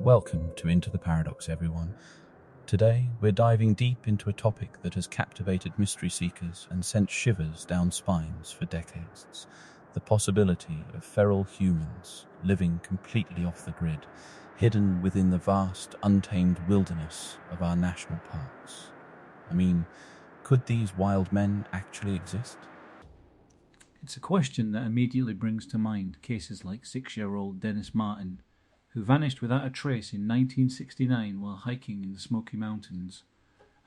Welcome to Into the Paradox, everyone. Today, we're diving deep into a topic that has captivated mystery seekers and sent shivers down spines for decades. The possibility of feral humans living completely off the grid, hidden within the vast, untamed wilderness of our national parks. I mean, could these wild men actually exist? It's a question that immediately brings to mind cases like 6-year-old Dennis Martin, who vanished without a trace in 1969 while hiking in the Smoky Mountains.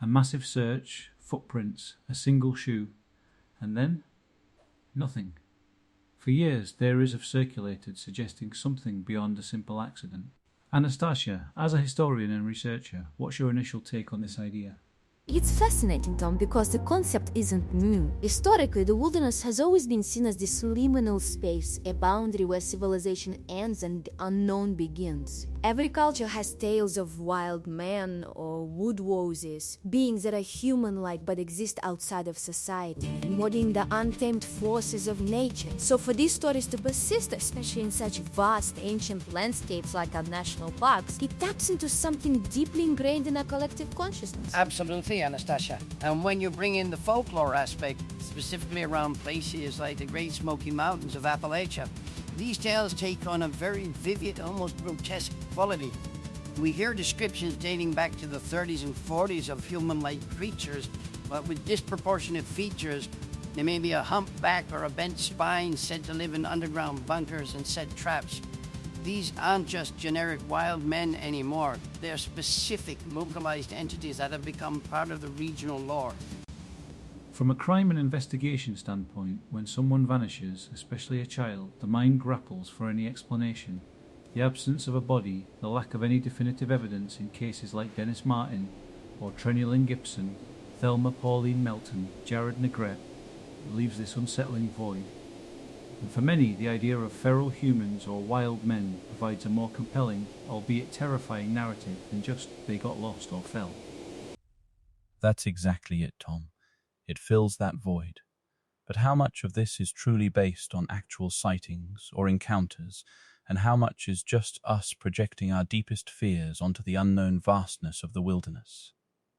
A massive search, footprints, a single shoe, and then nothing. For years, theories have circulated suggesting something beyond a simple accident. Anastasia, as a historian and researcher, what's your initial take on this idea? It's fascinating, Tom, because the concept isn't new. Historically, the wilderness has always been seen as this liminal space, a boundary where civilization ends and the unknown begins. Every culture has tales of wild men or woodwoses, beings that are human-like but exist outside of society, embodying the untamed forces of nature. So for these stories to persist, especially in such vast, ancient landscapes like our national parks, it taps into something deeply ingrained in our collective consciousness. Absolutely, Anastasia. And when you bring in the folklore aspect, specifically around places like the Great Smoky Mountains of Appalachia, these tales take on a very vivid, almost grotesque quality. We hear descriptions dating back to the 30s and 40s of human-like creatures, but with disproportionate features. There may be a humpback or a bent spine said to live in underground bunkers and set traps. These aren't just generic wild men anymore. They're specific, localized entities that have become part of the regional lore. From a crime and investigation standpoint, when someone vanishes, especially a child, the mind grapples for any explanation. The absence of a body, the lack of any definitive evidence in cases like Dennis Martin or Trenulin Gibson, Thelma Pauline Melton, Jared Negrete, leaves this unsettling void. And for many, the idea of feral humans or wild men provides a more compelling, albeit terrifying narrative than just they got lost or fell. That's exactly it, Tom. It fills that void. But how much of this is truly based on actual sightings or encounters, and how much is just us projecting our deepest fears onto the unknown vastness of the wilderness?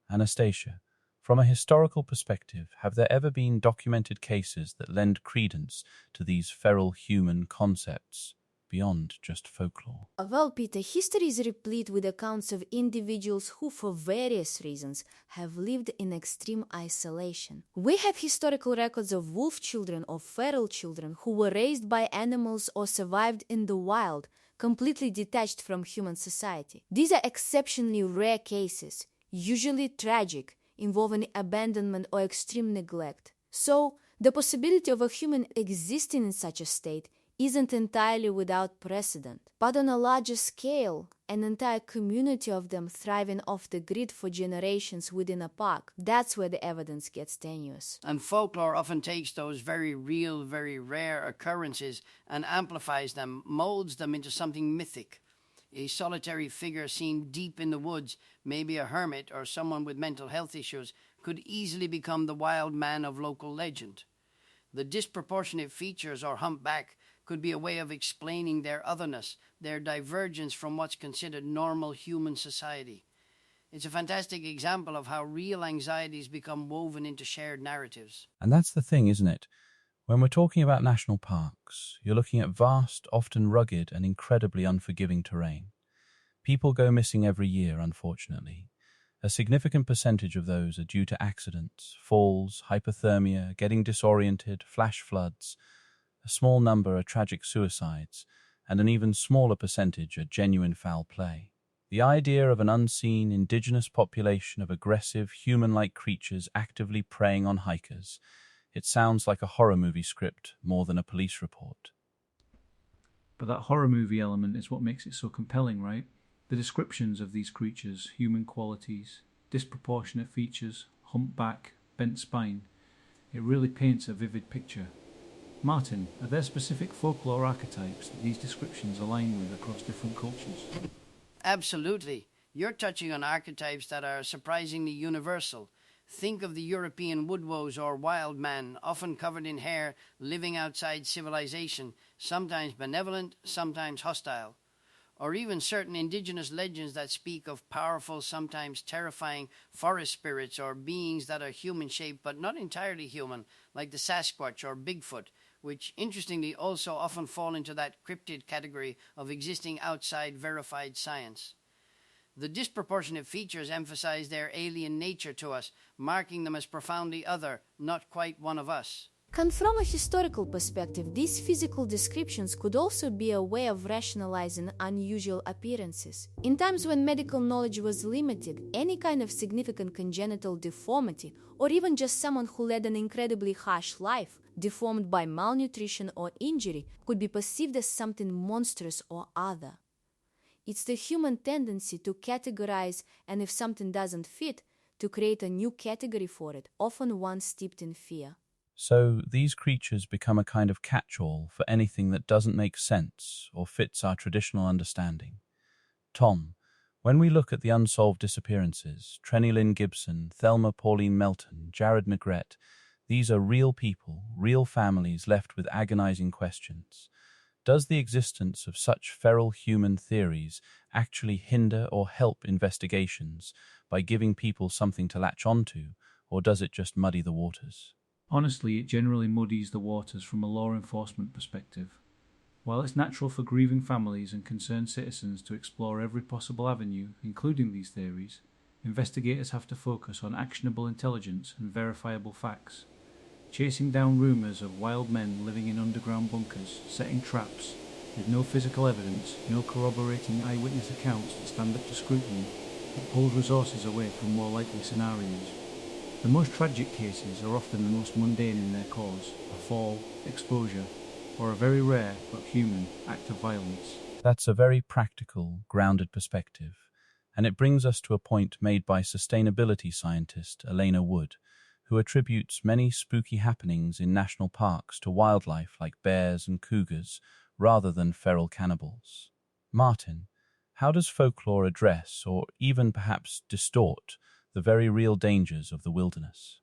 Anastasia, from a historical perspective, have there ever been documented cases that lend credence to these feral human concepts beyond just folklore? Well, Peter, history is replete with accounts of individuals who, for various reasons, have lived in extreme isolation. We have historical records of wolf children or feral children who were raised by animals or survived in the wild, completely detached from human society. These are exceptionally rare cases, usually tragic, involving abandonment or extreme neglect. So, the possibility of a human existing in such a state isn't entirely without precedent. But on a larger scale, an entire community of them thriving off the grid for generations within a park, that's where the evidence gets tenuous. And folklore often takes those very real, very rare occurrences and amplifies them, molds them into something mythic. A solitary figure seen deep in the woods, maybe a hermit or someone with mental health issues, could easily become the wild man of local legend. The disproportionate features or humpback could be a way of explaining their otherness, their divergence from what's considered normal human society. It's a fantastic example of how real anxieties become woven into shared narratives. And that's the thing, isn't it? When we're talking about national parks, you're looking at vast, often rugged and incredibly unforgiving terrain. People go missing every year, unfortunately. A significant percentage of those are due to accidents, falls, hypothermia, getting disoriented, flash floods. A small number are tragic suicides, and an even smaller percentage are genuine foul play. The idea of an unseen indigenous population of aggressive, human-like creatures actively preying on hikers, it sounds like a horror movie script more than a police report. But that horror movie element is what makes it so compelling, right? The descriptions of these creatures, human qualities, disproportionate features, humpback, bent spine, it really paints a vivid picture. Martin, are there specific folklore archetypes that these descriptions align with across different cultures? Absolutely. You're touching on archetypes that are surprisingly universal. Think of the European woodwose or wild man, often covered in hair, living outside civilization, sometimes benevolent, sometimes hostile. or even certain indigenous legends that speak of powerful, sometimes terrifying forest spirits or beings that are human-shaped but not entirely human, like the Sasquatch or Bigfoot, which interestingly also often fall into that cryptid category of existing outside verified science. The disproportionate features emphasize their alien nature to us, marking them as profoundly other, not quite one of us. From a historical perspective, these physical descriptions could also be a way of rationalizing unusual appearances. In times when medical knowledge was limited, any kind of significant congenital deformity, or even just someone who led an incredibly harsh life, deformed by malnutrition or injury, could be perceived as something monstrous or other. It's the human tendency to categorize, and if something doesn't fit, to create a new category for it, often one steeped in fear. So these creatures become a kind of catch-all for anything that doesn't make sense or fits our traditional understanding. Tom, when we look at the unsolved disappearances, Trenny Lynn Gibson, Thelma Pauline Melton, Jared Maigret, these are real people, real families left with agonizing questions. Does the existence of such feral human theories actually hinder or help investigations by giving people something to latch onto, or does it just muddy the waters? Honestly, it generally muddies the waters from a law enforcement perspective. While it's natural for grieving families and concerned citizens to explore every possible avenue, including these theories, investigators have to focus on actionable intelligence and verifiable facts. Chasing down rumours of wild men living in underground bunkers, setting traps, with no physical evidence, no corroborating eyewitness accounts that stand up to scrutiny, it pulls resources away from more likely scenarios. The most tragic cases are often the most mundane in their cause: a fall, exposure, or a very rare but human act of violence. That's a very practical, grounded perspective, and it brings us to a point made by sustainability scientist Elena Wood, who attributes many spooky happenings in national parks to wildlife like bears and cougars rather than feral cannibals. Martin, how does folklore address, or even perhaps distort, the very real dangers of the wilderness?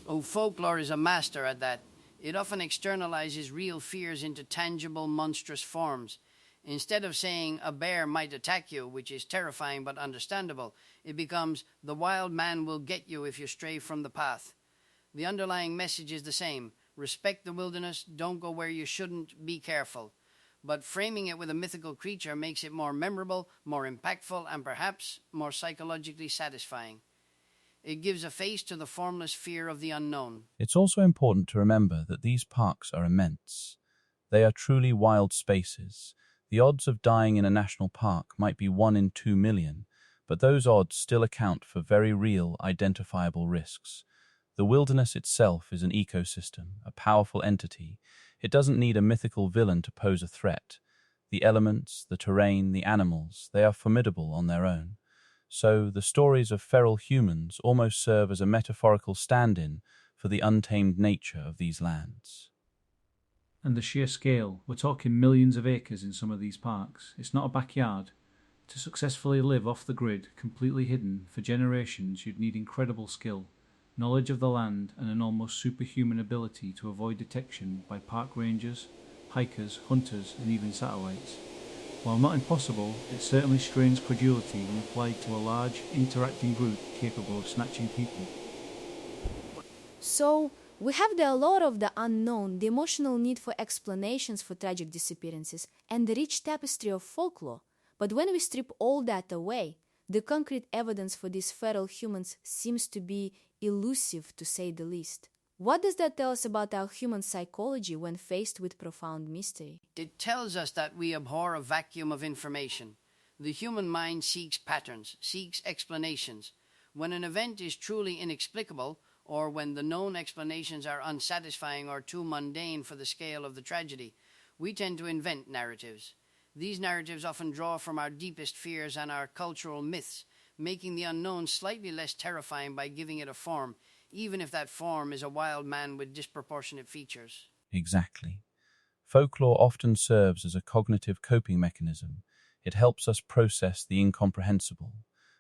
Oh, folklore is a master at that. It often externalizes real fears into tangible, monstrous forms. Instead of saying a bear might attack you, which is terrifying but understandable, it becomes the wild man will get you if you stray from the path. The underlying message is the same: respect the wilderness, don't go where you shouldn't, be careful. But framing it with a mythical creature makes it more memorable, more impactful, and perhaps more psychologically satisfying. It gives a face to the formless fear of the unknown. It's also important to remember that these parks are immense. They are truly wild spaces. The odds of dying in a national park might be 1 in 2 million, but those odds still account for very real, identifiable risks. The wilderness itself is an ecosystem, a powerful entity. It doesn't need a mythical villain to pose a threat. The elements, the terrain, the animals, they are formidable on their own. So the stories of feral humans almost serve as a metaphorical stand-in for the untamed nature of these lands. And the sheer scale, we're talking millions of acres in some of these parks. It's not a backyard. To successfully live off the grid, completely hidden, for generations, you'd need incredible skill, knowledge of the land, and an almost superhuman ability to avoid detection by park rangers, hikers, hunters, and even satellites. While not impossible, it certainly strains credulity when applied to a large, interacting group capable of snatching people. So, we have the allure of the unknown, the emotional need for explanations for tragic disappearances, and the rich tapestry of folklore. But when we strip all that away, the concrete evidence for these feral humans seems to be elusive, to say the least. What does that tell us about our human psychology when faced with profound mystery? It tells us that we abhor a vacuum of information. The human mind seeks patterns, seeks explanations. When an event is truly inexplicable, or when the known explanations are unsatisfying or too mundane for the scale of the tragedy, we tend to invent narratives. These narratives often draw from our deepest fears and our cultural myths, making the unknown slightly less terrifying by giving it a form, even if that form is a wild man with disproportionate features. Exactly. Folklore often serves as a cognitive coping mechanism. It helps us process the incomprehensible.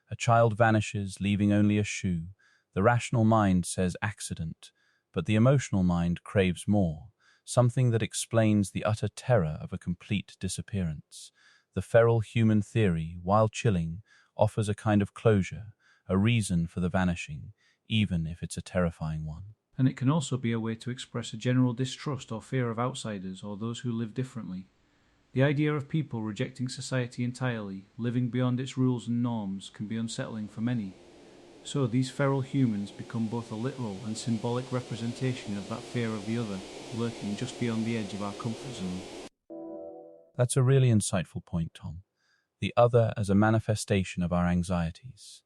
A child vanishes, leaving only a shoe. The rational mind says accident, but the emotional mind craves more, something that explains the utter terror of a complete disappearance. The feral human theory, while chilling, offers a kind of closure, a reason for the vanishing, even if it's a terrifying one. And it can also be a way to express a general distrust or fear of outsiders or those who live differently. The idea of people rejecting society entirely, living beyond its rules and norms, can be unsettling for many. So these feral humans become both a literal and symbolic representation of that fear of the other, lurking just beyond the edge of our comfort zone. That's a really insightful point, Tom. The other as a manifestation of our anxieties.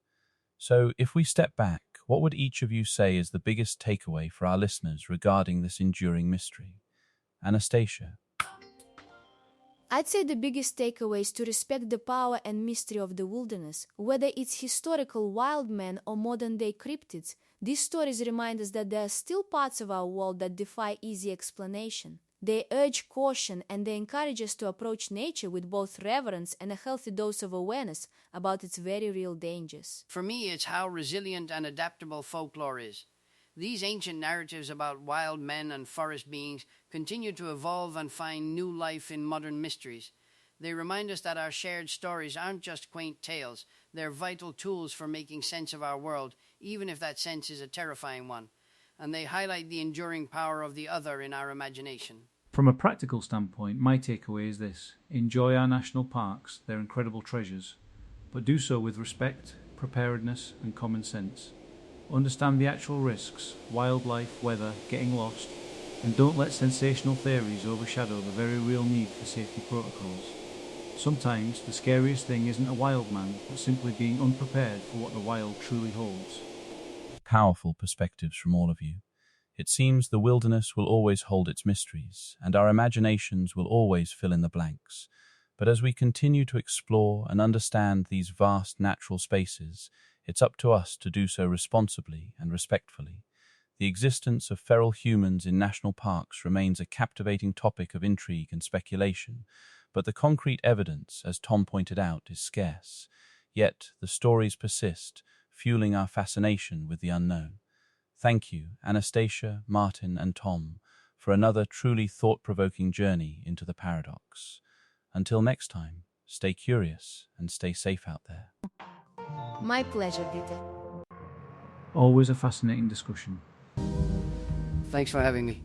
So, if we step back, what would each of you say is the biggest takeaway for our listeners regarding this enduring mystery? Anastasia. I'd say the biggest takeaway is to respect the power and mystery of the wilderness. Whether it's historical wild men or modern day cryptids, these stories remind us that there are still parts of our world that defy easy explanation. They urge caution and they encourage us to approach nature with both reverence and a healthy dose of awareness about its very real dangers. For me, it's how resilient and adaptable folklore is. These ancient narratives about wild men and forest beings continue to evolve and find new life in modern mysteries. They remind us that our shared stories aren't just quaint tales, they're vital tools for making sense of our world, even if that sense is a terrifying one. And they highlight the enduring power of the other in our imagination. From a practical standpoint, my takeaway is this: enjoy our national parks, they're incredible treasures, but do so with respect, preparedness, and common sense. Understand the actual risks, wildlife, weather, getting lost, and don't let sensational theories overshadow the very real need for safety protocols. Sometimes the scariest thing isn't a wild man, but simply being unprepared for what the wild truly holds. Powerful perspectives from all of you. It seems the wilderness will always hold its mysteries, and our imaginations will always fill in the blanks. But as we continue to explore and understand these vast natural spaces, it's up to us to do so responsibly and respectfully. The existence of feral humans in national parks remains a captivating topic of intrigue and speculation, but the concrete evidence, as Tom pointed out, is scarce. Yet the stories persist, fueling our fascination with the unknown. Thank you, Anastasia, Martin, and Tom, for another truly thought-provoking journey into the paradox. Until next time, stay curious and stay safe out there. My pleasure, Peter. Always a fascinating discussion. Thanks for having me.